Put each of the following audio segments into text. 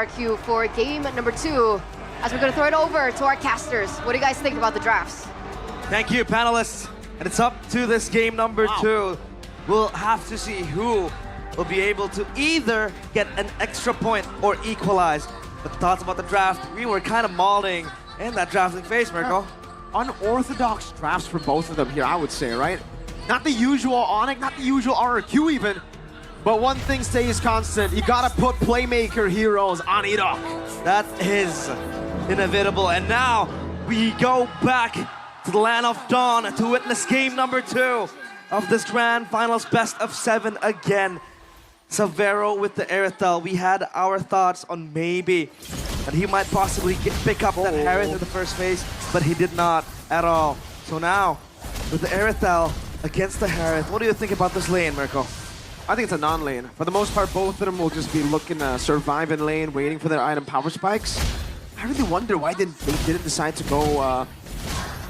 RRQ for game number 2. As we're going to throw it over to our casters. What do you guys think about the drafts? Thank you, panelists. And it's up to this game number 2. We'll have to see who will be able to either get an extra point or equalize. But thoughts about the draft, we were kind of mauling in that drafting phase, Mirko. Unorthodox drafts for both of them here, I would say, right? Not the usual ONIC, not the usual RRQ even. But one thing stays constant. You gotta put playmaker heroes on EDOC. That is inevitable. And now we go back to the land of dawn to witness game number 2 of this grand finals best of 7 again. Savero with the Aerithel. We had our thoughts on maybe that he might possibly pick up that Harith in the first phase, but he did not at all. So now, with the Aerithel against the Harith, what do you think about this lane, Mirko? I think it's a non-lane. For the most part, both of them will just be looking to survive in lane, waiting for their item power spikes. I really wonder why they didn't decide to go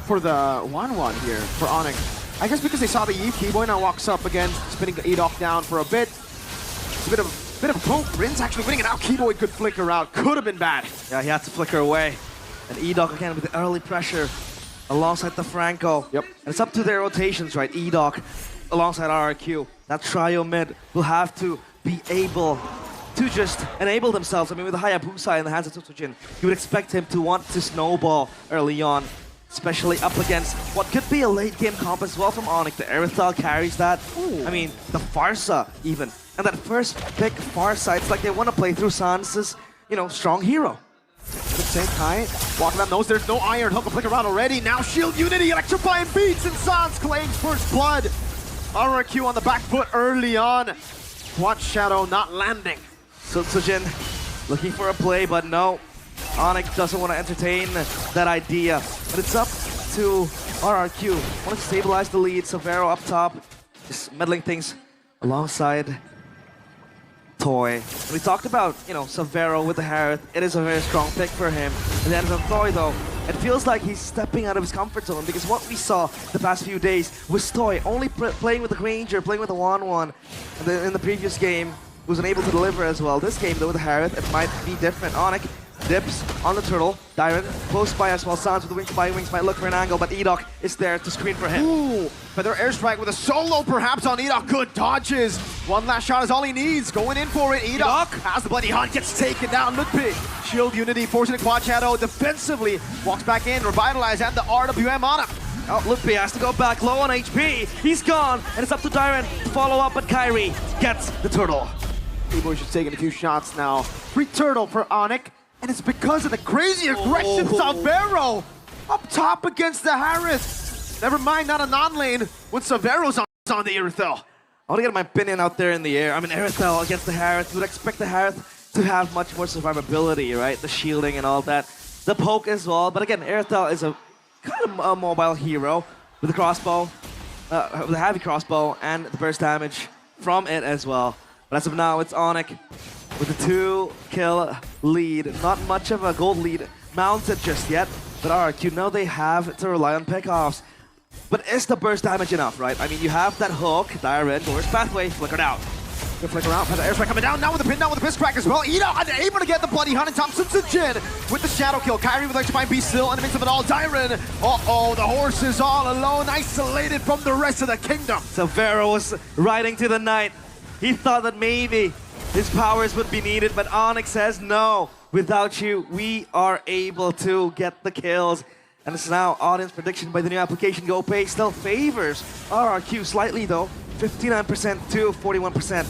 for the 1-1 here for ONIC. I guess because they saw the Eve. Keyboy now walks up again, spinning EDOC down for a bit. It's a bit of a poke. Rin's actually winning it out. Keyboy could flicker out. Could have been bad. Yeah, he had to flicker away. And EDOC again with the early pressure alongside the Franco. Yep. And it's up to their rotations, right? EDOC alongside RRQ. That trio mid will have to be able to just enable themselves. I mean, with the Hayabusa in the hands of Tsutsujin, you would expect him to want to snowball early on, especially up against what could be a late game comp as well from ONIC. The Aerithel carries that. Ooh. I mean, the Farsa even. And that first pick Farsa, it's like they want to play through Sans's, strong hero. Good take, Kai. Walking up knows there's no Iron Hook. A flicker around already. Now Shield Unity, electrifying beats, and Sans claims first blood. RRQ on the back foot early on. Watch Shadow not landing. So Tsujin looking for a play, but no. ONIC doesn't want to entertain that idea. But it's up to RRQ. Want to stabilize the lead. Savero up top, just meddling things alongside Toy. And we talked about, Savero with the Harith. It is a very strong pick for him. And then from Toy, though, it feels like he's stepping out of his comfort zone because what we saw the past few days was Toy only playing with the Granger, playing with the 1-1. And then in the previous game, wasn't able to deliver as well. This game, though, with the Harith, it might be different. ONIC dips on the turtle. Dyron close by as well. Sans with the wings by wings might look for an angle, but EDOC is there to screen for him. Ooh, Feather Airstrike with a solo perhaps on EDOC. Good dodges. One last shot is all he needs. Going in for it. EDOC has the Bloody Hunt, gets taken down. Look big. Shield Unity forcing a quad shadow defensively. Walks back in, revitalize, and the RWM on him. Oh, Lupi has to go back low on HP. He's gone, and it's up to Dyron to follow up, but Kyrie gets the turtle. Keyboy's just taking a few shots now. Free turtle for ONIC. And it's because of the crazy aggression Savero up top against the Harith. Never mind, not a non-lane when Savero's on the Aerithel. I want to get my opinion out there in the air. I mean, Aerithel against the Harith. You would expect the Harith to have much more survivability, right? The shielding and all that. The poke as well. But again, Aerithel is a kind of a mobile hero with the crossbow, with a heavy crossbow and the burst damage from it as well. But as of now, it's ONIC with a 2-kill lead. Not much of a gold lead mounted just yet, but RRQ know they have to rely on pickoffs. But is the burst damage enough, right? I mean, you have that hook, Dyron, doors pathway, flickered out. Good flicker out, Feather Airstrike coming down, now with the pin, now with the piss crack as well. EDOC unable to get the Bloody Hunt, and Thompson Jin with the shadow kill. Kyrie with electrifying beast still in the midst of it all. Dyron, uh-oh, the horse is all alone, isolated from the rest of the kingdom. Savero was riding to the night. He thought that maybe his powers would be needed, but ONIC says no. Without you, we are able to get the kills. And it's now audience prediction by the new application GoPay still favors RRQ slightly though, 59% to 41%.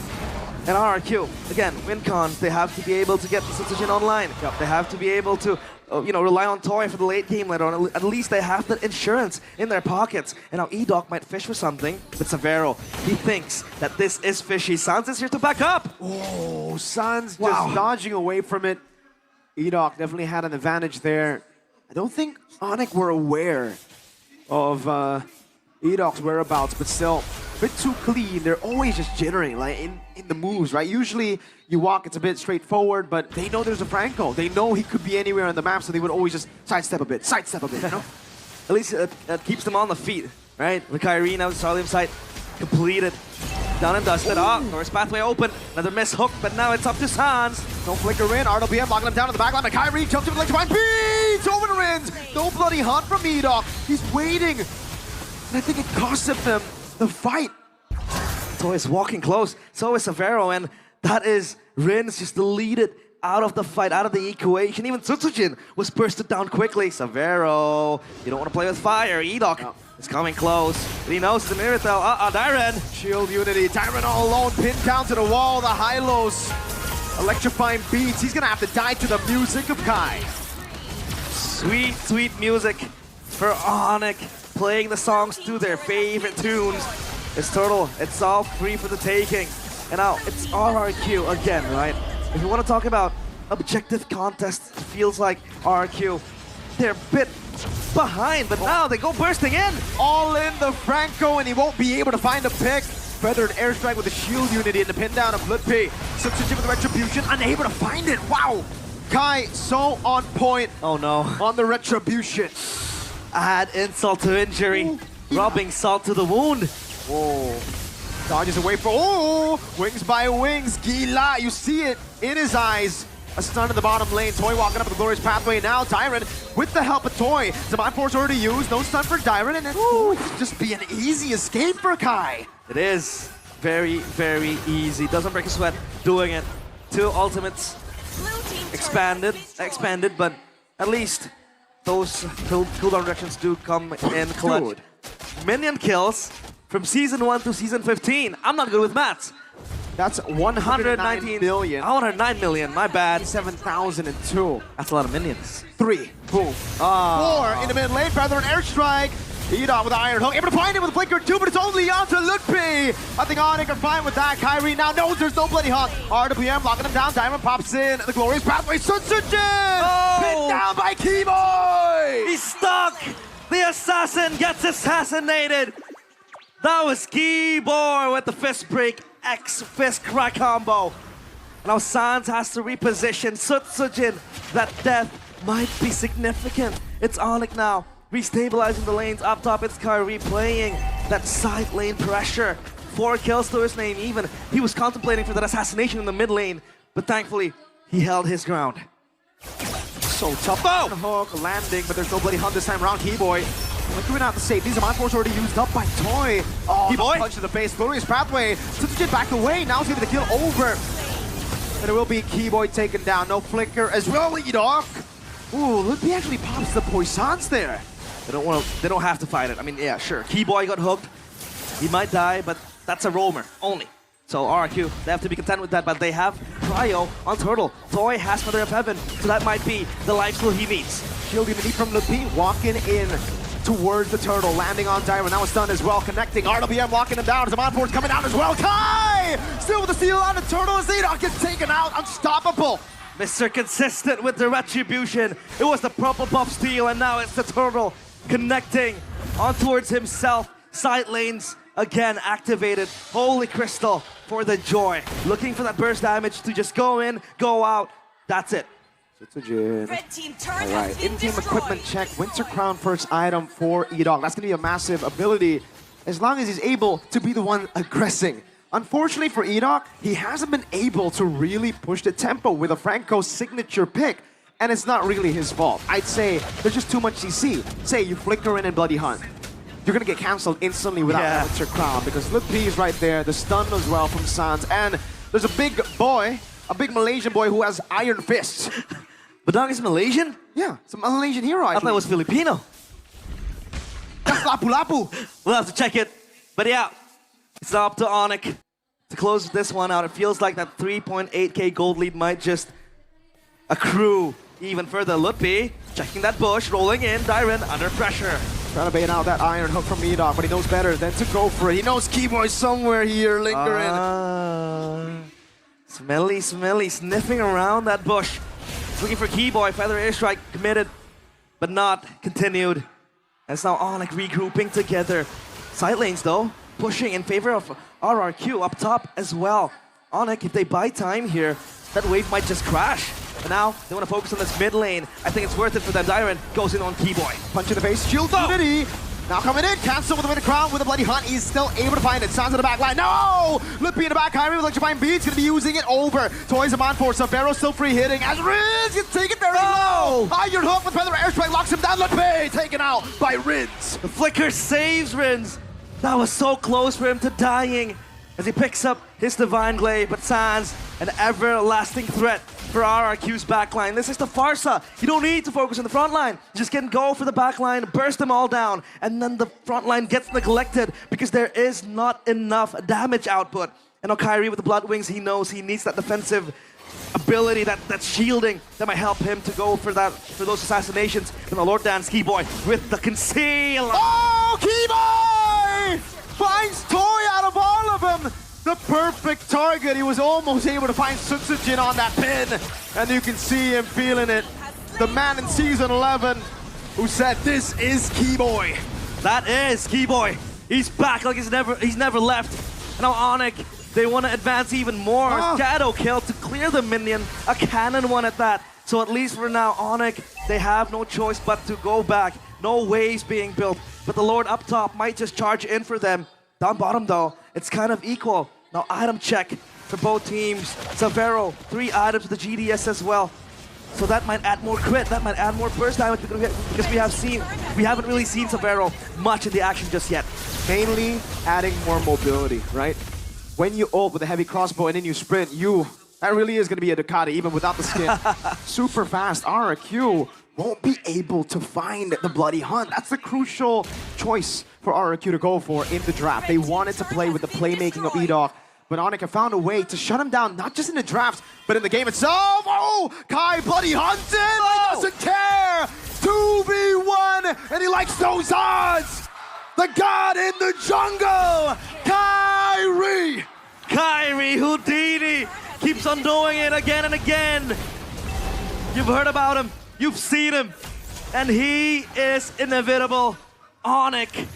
And RRQ, again, win cons, they have to be able to get the situation online. Yep. They have to be able to rely on Toy for the late game later on. At least they have that insurance in their pockets. And now EDOC might fish for something, but Savero, he thinks that this is fishy. Sans is here to back up. Oh, Sans just dodging away from it. EDOC definitely had an advantage there. I don't think ONIC were aware of EDOC's whereabouts, but still, a bit too clean. They're always just jittering, like in the moves, right? Usually you walk, it's a bit straightforward, but they know there's a Franco. They know he could be anywhere on the map, so they would always just sidestep a bit, you know? At least it keeps them on the feet, right? The Kyrie now, the Starlium site completed. Down and dusted. Norris pathway open. Another miss hook, but now it's up to Sans. No flicker in. RWM locking him down to the back line. But Kyrie jumps into the leg to find beats over the rins. No bloody hunt from Edok. He's waiting. And I think it cost him the fight. Toy is walking close. So is Severo, and that is Rins just deleted out of the fight, out of the equation. Even Tsutsujin was bursted down quickly. Severo, you don't want to play with fire. Edok is coming close. But he knows the Miratel. Dyren. Shield Unity. Dyren all alone. Pinned down to the wall. The high-lows. Electrifying beats. He's going to have to die to the music of Kai. Sweet, sweet music for ONIC. Playing the songs to their favorite tunes. It's Turtle. It's all free for the taking. And now it's RRQ again, right? If you want to talk about objective contests, it feels like RRQ. They're a bit behind, but now they go bursting in. All in the Franco, and he won't be able to find a pick. Feathered airstrike with the shield unity and the pin down of Ludpi. Substitute with the retribution, unable to find it. Wow. Kai so on point. Oh no. On the retribution. Add insult to injury. Rubbing salt to the wound. Whoa. Dodges away from, wings by wings. Gila, you see it in his eyes. A stun in the bottom lane. Toy walking up the glorious pathway now. Dyren with the help of Toy. Divine Force already used. No stun for Dyren, and it's just be an easy escape for Kai. It is very, very easy. Doesn't break a sweat doing it. 2 ultimates expanded, but at least those cooldown reductions do come in clutch. Dude. Minion kills from Season 1 to Season 15. I'm not good with maths. That's 119 million. 109 million, my bad. 7,002. That's a lot of minions. 3. Boom. 4 in the mid lane. Feather and airstrike. Edok with the iron hook. Able to find it with a flicker 2, but it's only onto Ludpi. I think ONIC are fine with that. Kyrie now knows there's no bloody hunt. RWM locking him down. Diamond pops in. The glorious pathway. Sunsujin! Pinned down by Keyboy! He's stuck! The assassin gets assassinated! That was Keyboy with the fist break X fist crack combo. Now Sans has to reposition Sutsujin. That death might be significant. It's ONIC now. Restabilizing the lanes up top. It's Kyrie playing that side lane pressure. 4 kills to his name even. He was contemplating for that assassination in the mid lane, but thankfully he held his ground. So tough. Hook landing, but there's no bloody hunt this time around. Keyboy looking out the save. These are my force already used up by Toy. Keyboy punch to the face. Glorious pathway. Sutsujin back away. Now he's gonna get the kill over. And it will be Keyboy taken down. No flicker as well. Edok. Ooh, look, he actually pops the poisons there. They don't have to fight it. I mean, yeah, sure. Keyboy got hooked. He might die, but that's a roamer only. So RRQ, they have to be content with that, but they have Cryo on Turtle. Toy has Mother of Heaven, so that might be the life steal he needs. Shield unity from Ludpi, walking in towards the Turtle, landing on Diamond. Now it's done as well, connecting. RWM locking him down. Zaman Force coming out as well. Kai! Still with the steal on the Turtle as Edok gets taken out. Unstoppable. Mr. Consistent with the retribution. It was the purple buff steal, and now it's the Turtle connecting on towards himself. Side lanes again activated. Holy Crystal for the joy. Looking for that burst damage to just go in, go out. That's it. Sutsujin. Red team turret All right, in-game equipment check. Winter Crown first item for Edok. That's going to be a massive ability as long as he's able to be the one aggressing. Unfortunately for Edok, he hasn't been able to really push the tempo with a Franco signature pick. And it's not really his fault. I'd say there's just too much CC. Say you flicker in and Bloody Hunt. You're gonna get cancelled instantly without that Winter Crown because Ludpi is right there, the stun as well from Sans, and there's a big boy, a big Malaysian boy who has iron fists. Badang is Malaysian? Yeah, it's a Malaysian hero. I thought it was Filipino. That's lapu-lapu. We'll have to check it. But yeah, it's up to ONIC to close this one out. It feels like that 3.8k gold lead might just accrue even further. Ludpi checking that bush, rolling in. Dyren under pressure. Trying to bait out that iron hook from Edok, but he knows better than to go for it. He knows Keyboy's somewhere here lingering. Smelly, smelly, sniffing around that bush. Looking for Keyboy. Feather airstrike committed, but not continued. And it's now ONIC regrouping together. Side lanes though, pushing in favor of RRQ up top as well. ONIC, if they buy time here, that wave might just crash. But now, they want to focus on this mid lane. I think it's worth it for them. Dyren goes in on Keyboy. Punch in the face, shield unity. Now coming in, cancel with the crown with the bloody hunt. He's still able to find it. Sounds in the back line. No! Lippy in the back. Kyrie with electrifying beats. Gonna be using it over. Toys of on for Savero still free hitting. As Riz gets taken very low. Iron Hook with Feather Airstrike locks him down. Lippy taken out by Riz. The flicker saves Rins. That was so close for him to dying as he picks up his Divine Glaive, but Sans, an everlasting threat for RRQ's backline. This is the Farsa. You don't need to focus on the front line. Just can go for the backline, burst them all down, and then the front line gets neglected because there is not enough damage output. And Kyrie with the Blood Wings, he knows he needs that defensive ability, that shielding that might help him to go for those assassinations. And the Lord Dance Keyboy with the conceal. Oh, Keyboy finds Toy out of all of them. The perfect target. He was almost able to find Sutsujin on that pin. And you can see him feeling it. The man in Season 11 who said, this is Keyboy. That is Keyboy. He's back like he's never left. And now ONIC, they want to advance even more. Shadow kill to clear the minion. A cannon one at that. So at least for now, ONIC, they have no choice but to go back. No waves being built. But the Lord up top might just charge in for them. Down bottom though, it's kind of equal. Now item check for both teams. Savero, 3 items with the GDS as well. So that might add more crit, that might add more burst damage because we haven't really seen Savero much in the action just yet. Mainly adding more mobility, right? When you ult with a heavy crossbow and then you sprint, that really is going to be a Ducati even without the skin. Super fast. RRQ won't be able to find the Bloody Hunt. That's the crucial choice for RRQ to go for in the draft. They wanted to play with the playmaking of EDOC, but ONIC have found a way to shut him down, not just in the draft, but in the game itself. Oh, Kai Bloody Hunted! He doesn't care! 2v1, and he likes those odds! The god in the jungle, Kyrie! Kyrie Houdini keeps on doing it again and again. You've heard about him, you've seen him, and he is inevitable. ONIC,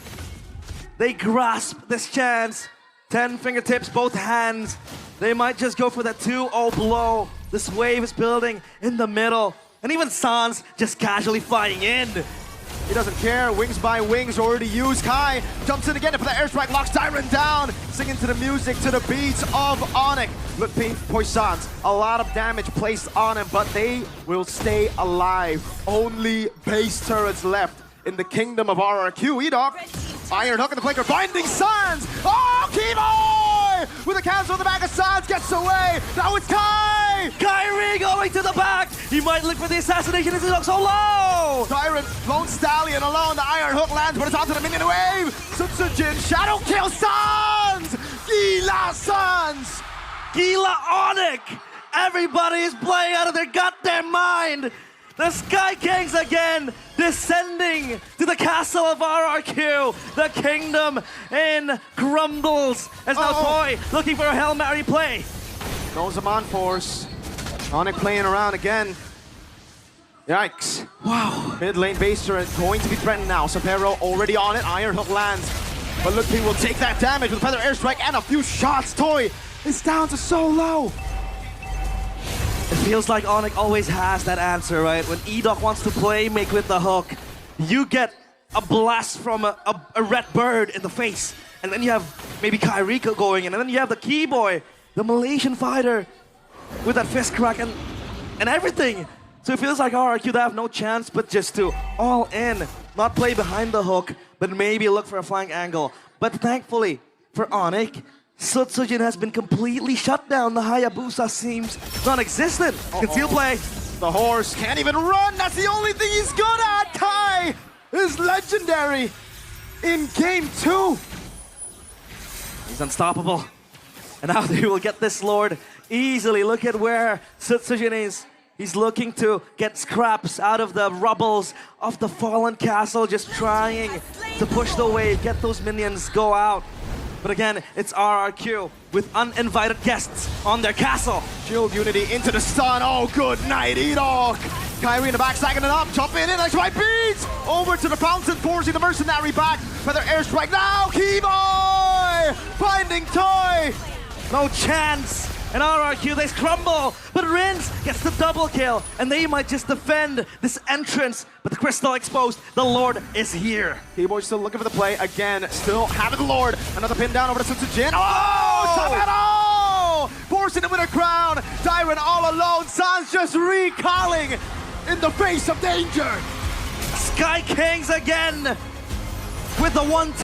they grasp this chance. 10 fingertips, both hands. They might just go for that 2-0 blow. This wave is building in the middle. And even Sans just casually flying in. He doesn't care. Wings by wings already used. Kai jumps in again for the airstrike, locks Tyron down, singing to the music, to the beats of ONIC. Look, Poissons, a lot of damage placed on him, but they will stay alive. Only base turrets left in the kingdom of RRQ. EDOC, Iron Hook in the flanker, binding Sans. Oh, Keyboy! With a cancel in the back of Sans, gets away. Now it's Kai! Kyrie going to the back. He might look for the assassination. This is so low. Tyron, Lone Stallion alone. The Iron Hook lands, but it's onto the minion wave. Sutsujin, shadow kill Sans! Gila Sans! Gila ONIC. Everybody is playing out of their goddamn mind. The Sky Kings again, descending to the castle of RRQ. The kingdom in crumbles. As now Toy looking for a Hail Mary play. Goes him on force. ONIC playing around again. Yikes. Wow. Mid lane base turret going to be threatened now. Savero already on it. Iron Hook lands. But look, he will take that damage with Feather Airstrike and a few shots. Toy is down to so low. It feels like ONIC always has that answer, right? When EDOC wants to play make with the hook, you get a blast from a red bird in the face. And then you have maybe Kyrie going in. And then you have the Keyboy, the Malaysian fighter, with that fist crack and everything. So it feels like RRQ, they have no chance but just to all in. Not play behind the hook, but maybe look for a flank angle. But thankfully for ONIC, Sutsujin has been completely shut down. The Hayabusa seems non-existent. Conceal play. The horse can't even run. That's the only thing he's good at. Kai is legendary in Game 2. He's unstoppable. And now they will get this Lord easily. Look at where Sutsujin is. He's looking to get scraps out of the rubbles of the fallen castle, just trying to push the wave, get those minions, go out. But again, it's RRQ with uninvited guests on their castle. Shield Unity into the stun. Oh, good night, EDOC. Kyrie in the back, sagging it up, jumping in, next right beats. Over to the fountain, forcing the mercenary back. Feather airstrike now, Keyboy! Finding Toy! No chance And RRQ, they scramble, but Rins gets the double kill, and they might just defend this entrance. But the Crystal exposed, the Lord is here. Keyboard still looking for the play again, still having the Lord. Another pin down over to Jin. Oh, Sabero! Forcing him with a crown. Dyron all alone. Sans just recalling in the face of danger. Sky Kings again with the 1-2.